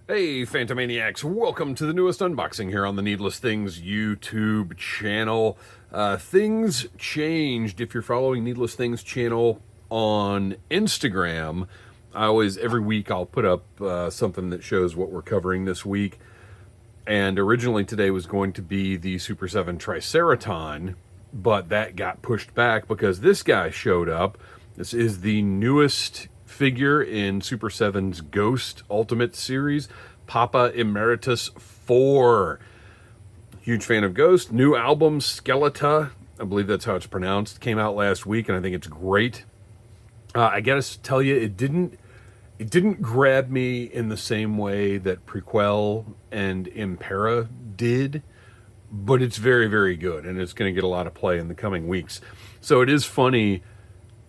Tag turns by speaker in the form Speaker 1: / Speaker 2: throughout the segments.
Speaker 1: Hey, Phantomaniacs, welcome to the newest unboxing here on the Needless Things YouTube channel. Things changed. If you're following Needless Things channel on Instagram, every week I'll put up something that shows what we're covering this week. And originally today was going to be the Super 7 Triceraton, but that got pushed back because this guy showed up. This is the newest figure in Super 7's Ghost Ultimate series, Papa Emeritus IV. Huge fan of Ghost. New album, Skeleta, I believe that's how it's pronounced, came out last week, and I think it's great. I gotta tell you, it didn't grab me in the same way that Prequel and Impera did, but it's very, very good, and it's going to get a lot of play in the coming weeks. So it is funny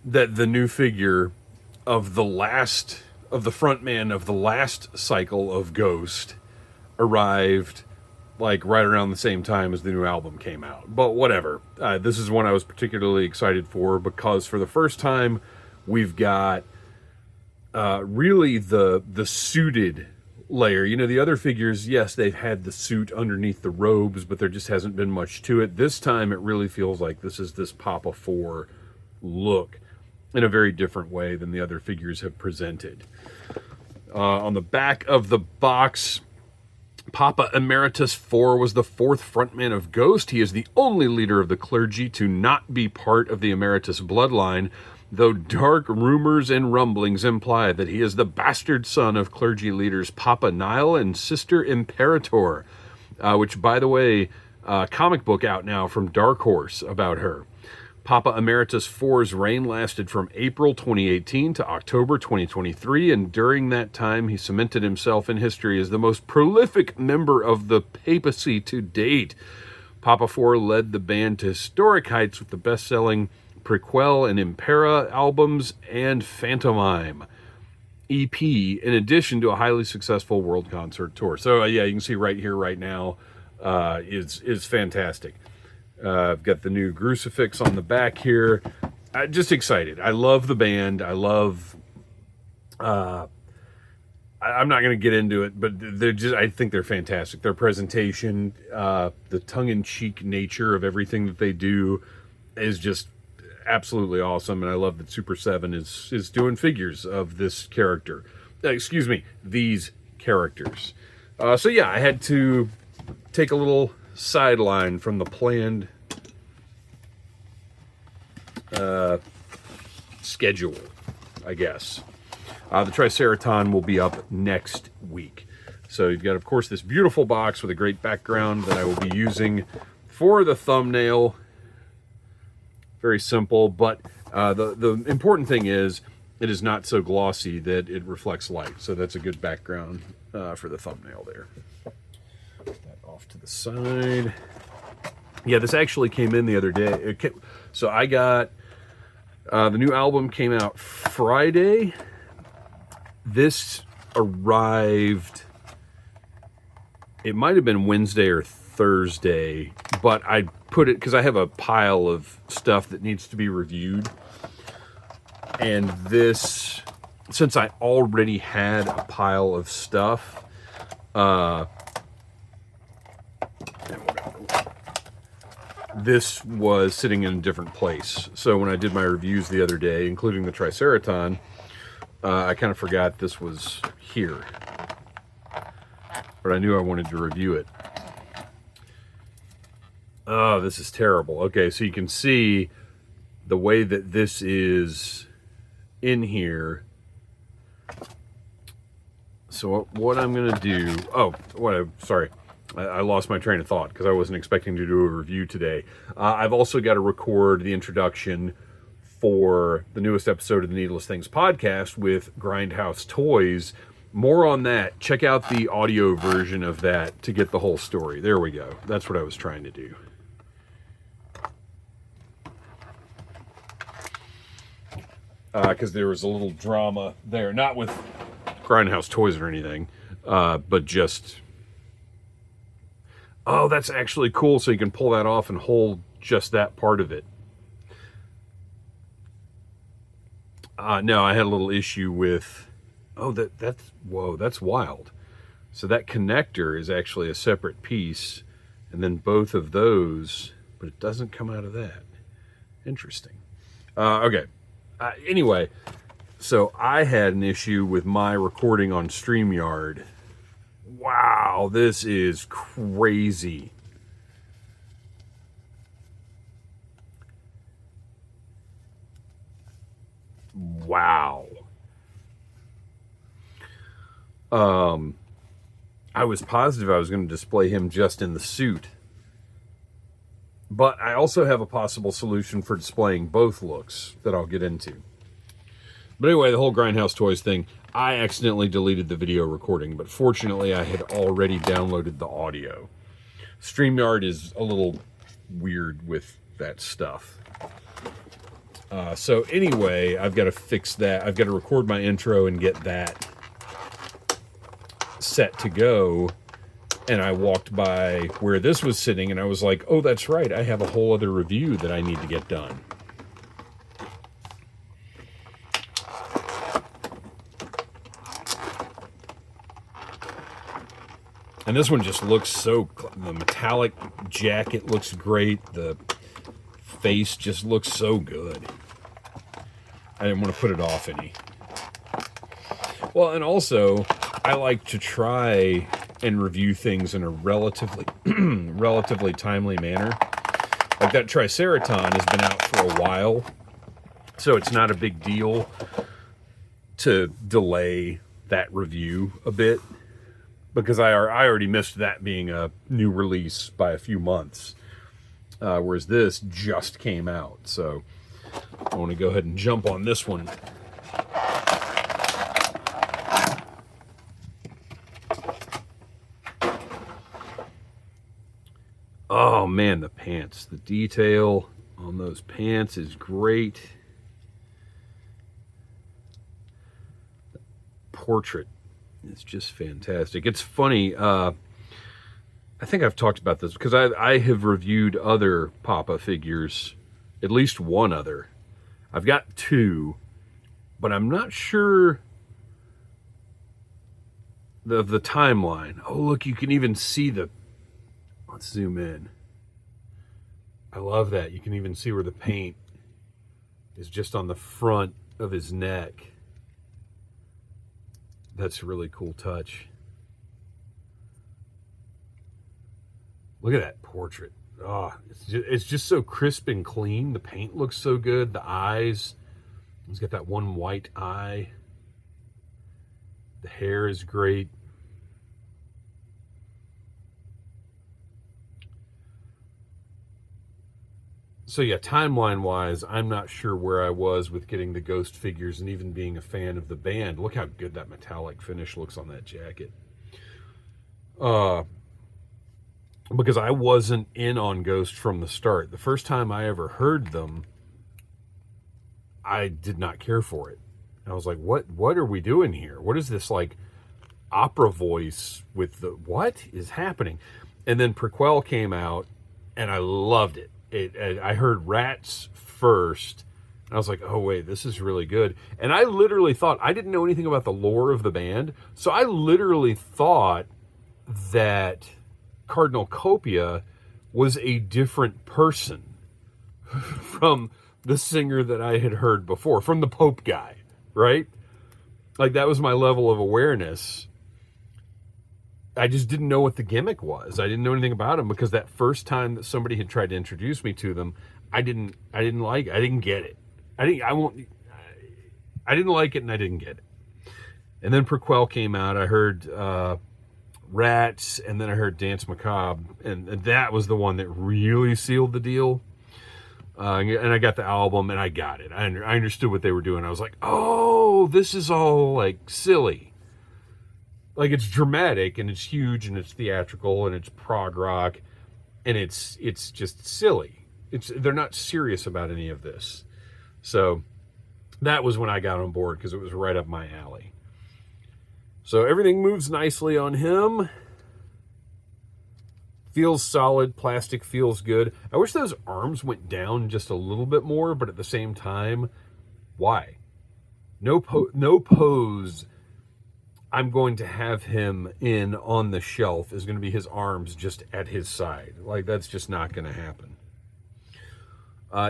Speaker 1: that the new figure of the frontman of the last cycle of Ghost arrived like right around the same time as the new album came out. But whatever. This is one I was particularly excited for because for the first time we've got really the suited layer. You know, the other figures, yes, they've had the suit underneath the robes, but there just hasn't been much to it. This time it really feels like this is this Papa 4 look in a very different way than the other figures have presented. On the back of the box, Papa Emeritus IV was the fourth frontman of Ghost. He is the only leader of the clergy to not be part of the Emeritus bloodline, though dark rumors and rumblings imply that he is the bastard son of clergy leaders Papa Nile and Sister Imperator, which, by the way, comic book out now from Dark Horse about her. Papa Emeritus IV's reign lasted from April 2018 to October 2023, and during that time he cemented himself in history as the most prolific member of the papacy to date. Papa IV led the band to historic heights with the best-selling Prequel and Impera albums and Phantomime EP, in addition to a highly successful world concert tour. So yeah, you can see right here, right now, is fantastic. I've got the new crucifix on the back here. Just excited. I love the band. I love... I'm not going to get into it, but I think they're fantastic. Their presentation, the tongue-in-cheek nature of everything that they do is just absolutely awesome, and I love that Super 7 is doing figures of this character. These characters. So yeah, I had to take a little sideline from the planned schedule, I guess. The Triceraton will be up next week. So you've got, of course, this beautiful box with a great background that I will be using for the thumbnail. Very simple, but the important thing is it is not so glossy that it reflects light. So that's a good background for the thumbnail there. Off to the side. Yeah, this actually came in the other day. So I got the new album came out Friday. This arrived, it might have been Wednesday or Thursday, but I put it because I have a pile of stuff that needs to be reviewed. And this, since I already had a pile of stuff, this was sitting in a different place. So when I did my reviews the other day, including the Triceraton, I kind of forgot this was here. But I knew I wanted to review it. Oh, this is terrible. Okay, so you can see the way that this is in here. So what I'm going to do... sorry. I lost my train of thought because I wasn't expecting to do a review today. I've also got to record the introduction for the newest episode of the Needless Things podcast with Grindhouse Toys. More on that. Check out the audio version of that to get the whole story. There we go. That's what I was trying to do. Because there was a little drama there. Not with Grindhouse Toys or anything, but just... Oh, that's actually cool, so you can pull that off and hold just that part of it. No, I had a little issue with... Oh, that's... Whoa, that's wild. So that connector is actually a separate piece, and then both of those, but it doesn't come out of that. Interesting. Okay. Anyway, so I had an issue with my recording on StreamYard. Wow, this is crazy. Wow. I was positive I was going to display him just in the suit. But I also have a possible solution for displaying both looks that I'll get into. But anyway, the whole Grindhouse Toys thing, I accidentally deleted the video recording, but fortunately I had already downloaded the audio. StreamYard is a little weird with that stuff. So anyway, I've got to fix that. I've got to record my intro and get that set to go. And I walked by where this was sitting and I was like, oh, that's right. I have a whole other review that I need to get done. And this one just looks so, the metallic jacket looks great. The face just looks so good. I didn't want to put it off any. Well, and also, I like to try and review things in a relatively timely manner. Like that Triceraton has been out for a while, so it's not a big deal to delay that review a bit, because I already missed that being a new release by a few months, whereas this just came out. So I want to go ahead and jump on this one. Oh man, the pants. The detail on those pants is great. The portrait is just fantastic. It's funny, I think I've talked about this because I have reviewed other Papa figures, at least one other. I've got two, but I'm not sure the timeline. Oh, look, you can even see the... Let's zoom in. I love that. You can even see where the paint is just on the front of his neck. That's a really cool touch. Look at that portrait. Oh, it's just so crisp and clean. The paint looks so good. The eyes, he's got that one white eye. The hair is great. So yeah, timeline-wise, I'm not sure where I was with getting the Ghost figures and even being a fan of the band. Look how good that metallic finish looks on that jacket. Because I wasn't in on Ghost from the start. The first time I ever heard them, I did not care for it. I was like, what are we doing here? What is this, like, opera voice with the... What is happening? And then Prequel came out, and I loved it. I heard Rats first, and I was like, oh wait, this is really good. And I literally thought, I didn't know anything about the lore of the band, so I literally thought that Cardinal Copia was a different person from the singer that I had heard before, from the Pope guy, right? Like, that was my level of awareness. I just didn't know what the gimmick was. I didn't know anything about him because that first time that somebody had tried to introduce me to them, I didn't like it. I didn't get it. I didn't like it, and I didn't get it. And then Prequel came out. I heard Rats, and then I heard Dance Macabre, and that was the one that really sealed the deal. And I got the album, and I got it. I understood what they were doing. I was like, oh, this is all, like, silly. Like, it's dramatic, and it's huge, and it's theatrical, and it's prog rock, and it's just silly. They're not serious about any of this. So that was when I got on board, because it was right up my alley. So everything moves nicely on him. Feels solid. Plastic feels good. I wish those arms went down just a little bit more, but at the same time, why? No pose I'm going to have him in on the shelf is going to be his arms just at his side. Like, that's just not going to happen.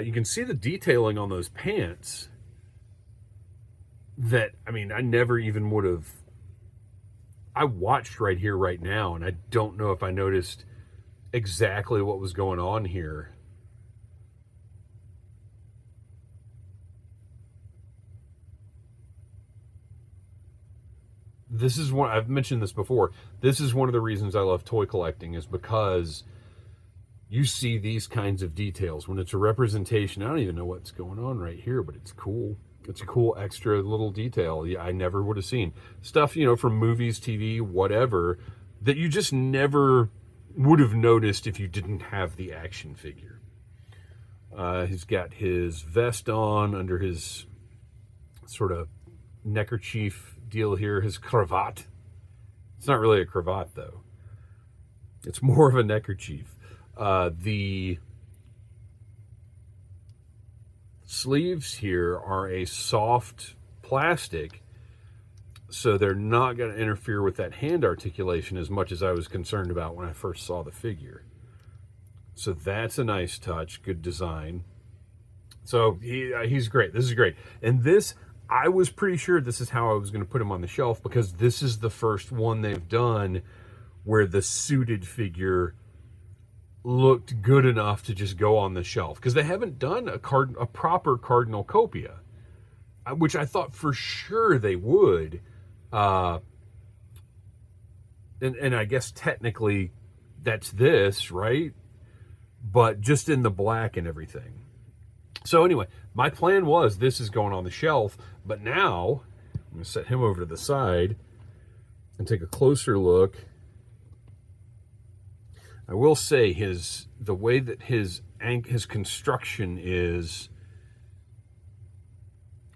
Speaker 1: You can see the detailing on those pants that, I mean, I never even would have. I watched right here, right now, and I don't know if I noticed exactly what was going on here. This is one, I've mentioned this before. This is one of the reasons I love toy collecting, is because you see these kinds of details when it's a representation. I don't even know what's going on right here, but it's cool. It's a cool extra little detail I never would have seen. Stuff, you know, from movies, TV, whatever, that you just never would have noticed if you didn't have the action figure. He's got his vest on under his sort of neckerchief deal here, his cravat. It's not really a cravat, though. It's more of a neckerchief. The sleeves here are a soft plastic, so they're not going to interfere with that hand articulation as much as I was concerned about when I first saw the figure. So that's a nice touch, good design. So he's great. This is great. And this, I was pretty sure this is how I was going to put him on the shelf, because this is the first one they've done where the suited figure looked good enough to just go on the shelf, because they haven't done a proper Cardinal Copia, which I thought for sure they would. And I guess technically that's this, right? But just in the black and everything. So anyway, my plan was this is going on the shelf, but now I'm going to set him over to the side and take a closer look. I will say the way that his construction is,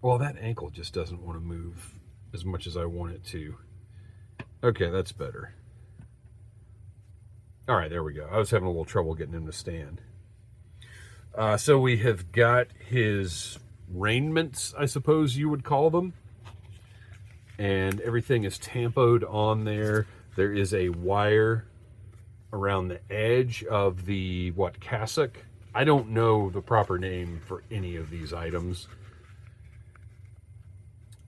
Speaker 1: well, that ankle just doesn't want to move as much as I want it to. Okay, that's better. All right, there we go. I was having a little trouble getting him to stand. So we have got his raiments, I suppose you would call them. And everything is tampoed on there. There is a wire around the edge of the, cassock? I don't know the proper name for any of these items.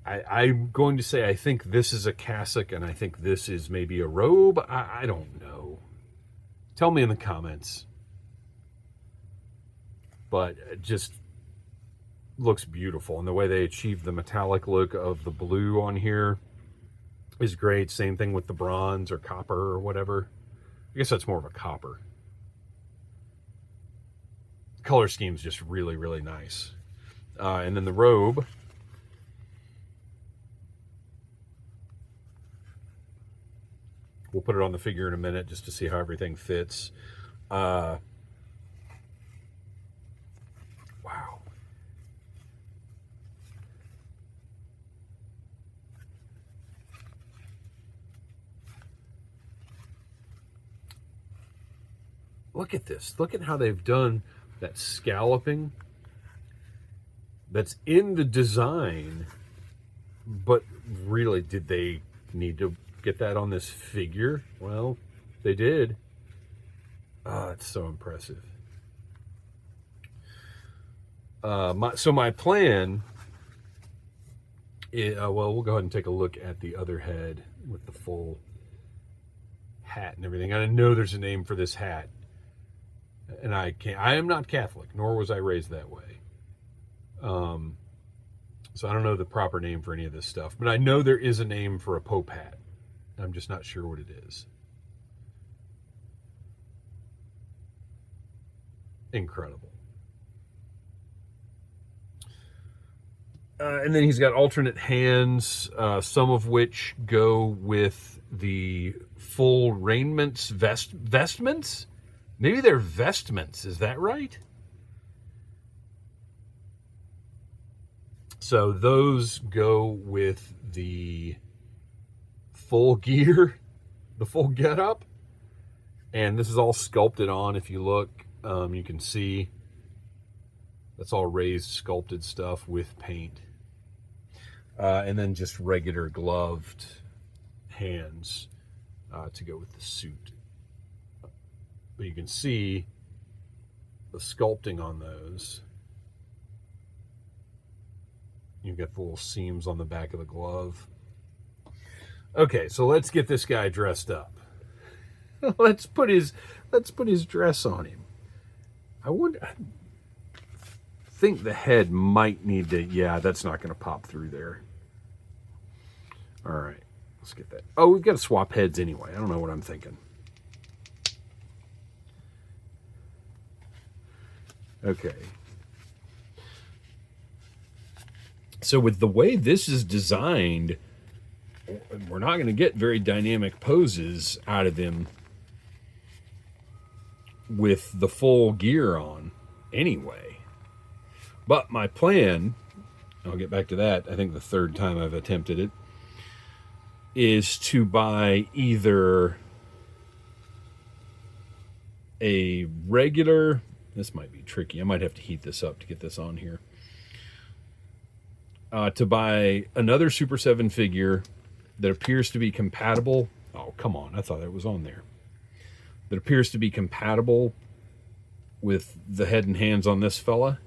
Speaker 1: I'm going to say I think this is a cassock, and I think this is maybe a robe. I don't know. Tell me in the comments. But it just looks beautiful. And the way they achieved the metallic look of the blue on here is great. Same thing with the bronze or copper or whatever. I guess that's more of a copper. The color scheme's just really, really nice. And then the robe. We'll put it on the figure in a minute just to see how everything fits. Wow. Look at this. Look at how they've done that scalloping that's in the design. But really, did they need to get that on this figure? Well, they did. It's so impressive. So my plan is, well, we'll go ahead and take a look at the other head with the full hat and everything. I know there's a name for this hat. And I am not Catholic, nor was I raised that way. So I don't know the proper name for any of this stuff, but I know there is a name for a Pope hat. I'm just not sure what it is. Incredible. And then he's got alternate hands, some of which go with the full raiments, vestments? Maybe they're vestments, is that right? So those go with the full gear, the full getup. And this is all sculpted on. If you look, you can see that's all raised, sculpted stuff with paint. And then just regular gloved hands to go with the suit. But you can see the sculpting on those. You've got the little seams on the back of the glove. Okay, so let's get this guy dressed up. let's put his dress on him. I think the head might need to, yeah, that's not going to pop through there. All right, let's get that. Oh, we've got to swap heads anyway. I don't know what I'm thinking. Okay. So with the way this is designed, we're not going to get very dynamic poses out of him with the full gear on anyway. But my plan, I'll get back to that, I think the third time I've attempted it, is to buy either a regular, this might be tricky, I might have to heat this up to get this on here, to buy another Super 7 figure that appears to be compatible. Oh, come on, I thought it was on there. That appears to be compatible with the head and hands on this fella.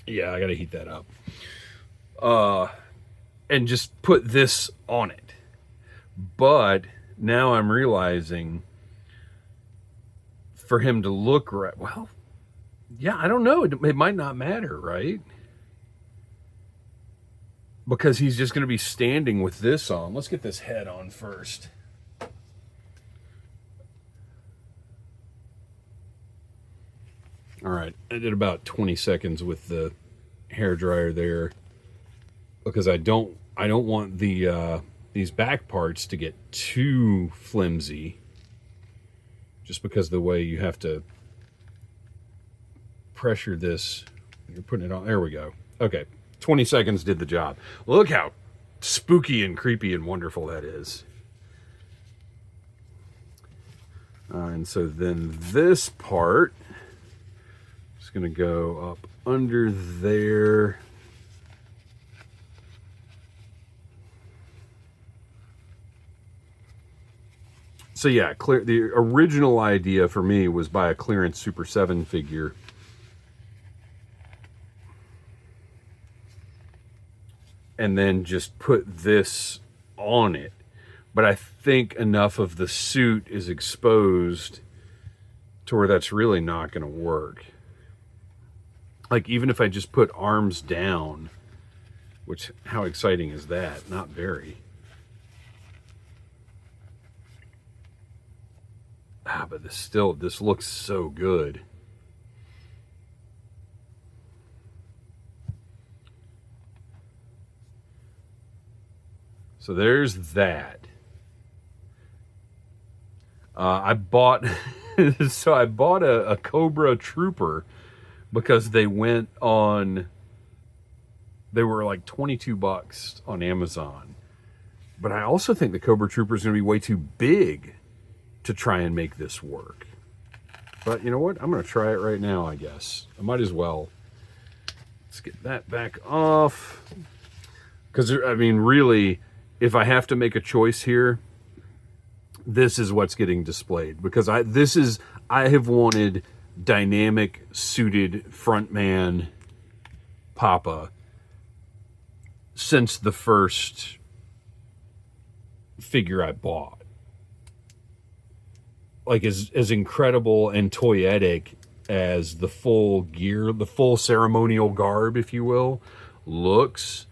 Speaker 1: Yeah, I gotta heat that up. And just put this on it. But now I'm realizing for him to look right, well, yeah, I don't know. It might not matter, right? Because he's just going to be standing with this on. Let's get this head on first. All right, I did about 20 seconds with the hair dryer there because I don't want the these back parts to get too flimsy. Just because of the way you have to pressure this. You're putting it on. There we go. Okay. 20 seconds did the job. Look how spooky and creepy and wonderful that is. And so then this part is going to go up under there. So yeah, the original idea for me was buy a clearance Super 7 figure. And then just put this on it. But I think enough of the suit is exposed to where that's really not going to work. Like, even if I just put arms down, which, how exciting is that? Not very. But this looks so good. So there's that. I bought a Cobra Trooper because they went on. They were like $22 on Amazon, but I also think the Cobra Trooper is going to be way too big to try and make this work. But you know what? I'm going to try it right now, I guess. I might as well. Let's get that back off. Because, I mean, really, if I have to make a choice here, this is what's getting displayed. Because I have wanted dynamic, suited frontman Papa since the first figure I bought. Like, as incredible and toyetic as the full gear, the full ceremonial garb, if you will, looks.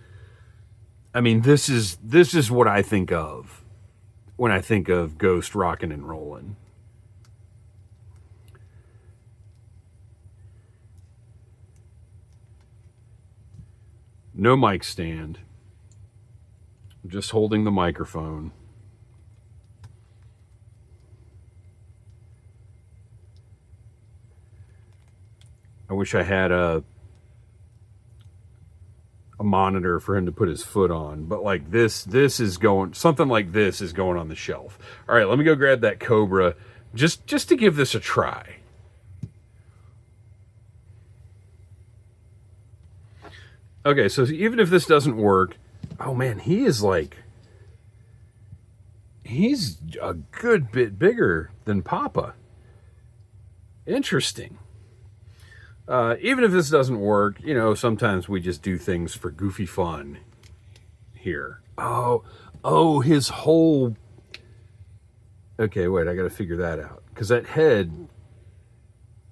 Speaker 1: I mean, this is what I think of when I think of Ghost rockin' and rollin'. No mic stand. I'm just holding the microphone. I wish I had a monitor for him to put his foot on, but like this is going, something like this is going on the shelf. All right, let me go grab that Cobra just to give this a try. Okay, so even if this doesn't work, oh man, he's a good bit bigger than Papa. Interesting. Even if this doesn't work, you know, sometimes we just do things for goofy fun here. Oh, his whole... Okay, wait, I got to figure that out. Because that head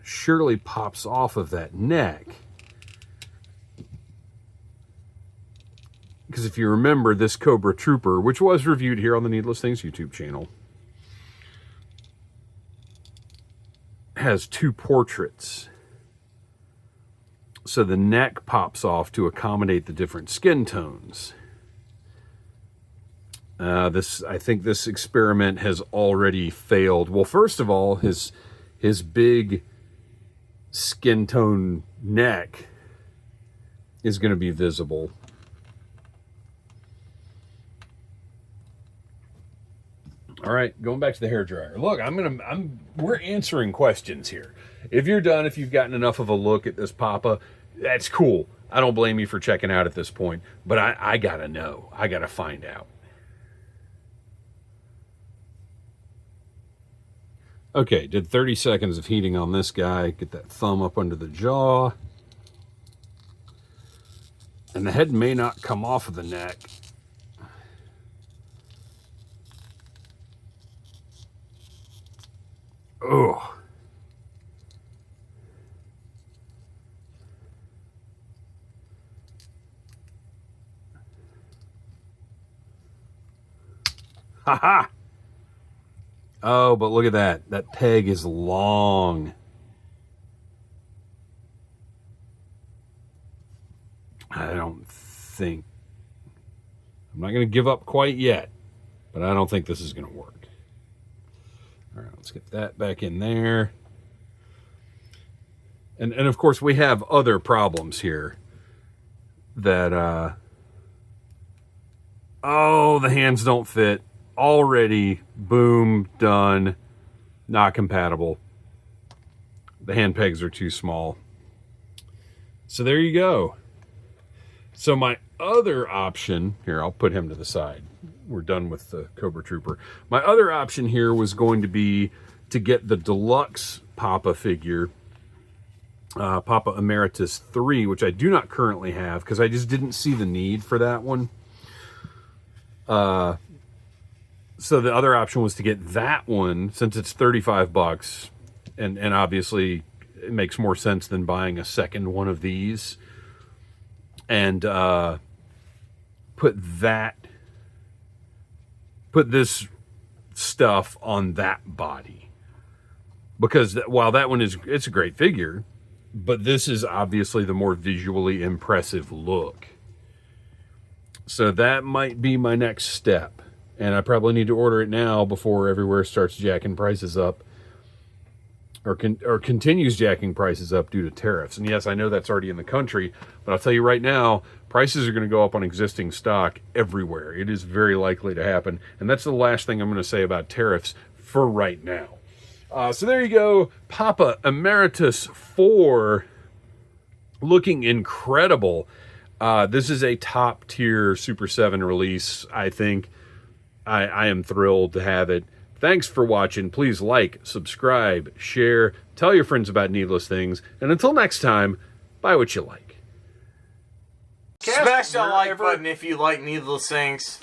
Speaker 1: surely pops off of that neck. Because if you remember, this Cobra Trooper, which was reviewed here on the Needless Things YouTube channel, has two portraits. So the neck pops off to accommodate the different skin tones. I think this experiment has already failed. Well, first of all, his big skin tone neck is going to be visible. All right, going back to the hairdryer. Look, we're answering questions here. If you're done, if you've gotten enough of a look at this Papa, that's cool. I don't blame you for checking out at this point, but I gotta know. I gotta find out. Okay, did 30 seconds of heating on this guy. Get that thumb up under the jaw. And the head may not come off of the neck. Oh. Ha-ha! Oh, but look at that. That peg is long. I don't think... I'm not going to give up quite yet, but I don't think this is going to work. All right, let's get that back in there. And of course, we have other problems here that... oh, the hands don't fit. Already, boom, done, not compatible. The hand pegs are too small. So there you go. So my other option, here, I'll put him to the side. We're done with the Cobra Trooper. My other option here was going to be to get the deluxe Papa figure, Papa Emeritus III, which I do not currently have because I just didn't see the need for that one. So the other option was to get that one, since it's 35 bucks, and obviously it makes more sense than buying a second one of these, and put this stuff on that body. Because while that one it's a great figure, but this is obviously the more visually impressive look. So that might be my next step. And I probably need to order it now before everywhere starts jacking prices up, or continues jacking prices up due to tariffs. And yes, I know that's already in the country, but I'll tell you right now, prices are going to go up on existing stock everywhere. It is very likely to happen. And that's the last thing I'm going to say about tariffs for right now. So there you go, Papa Emeritus IV, looking incredible. This is a top tier Super 7 release, I think. I am thrilled to have it. Thanks for watching. Please like, subscribe, share, tell your friends about Needless Things. And until next time, buy what you like.
Speaker 2: Smash that like button if you like Needless Things.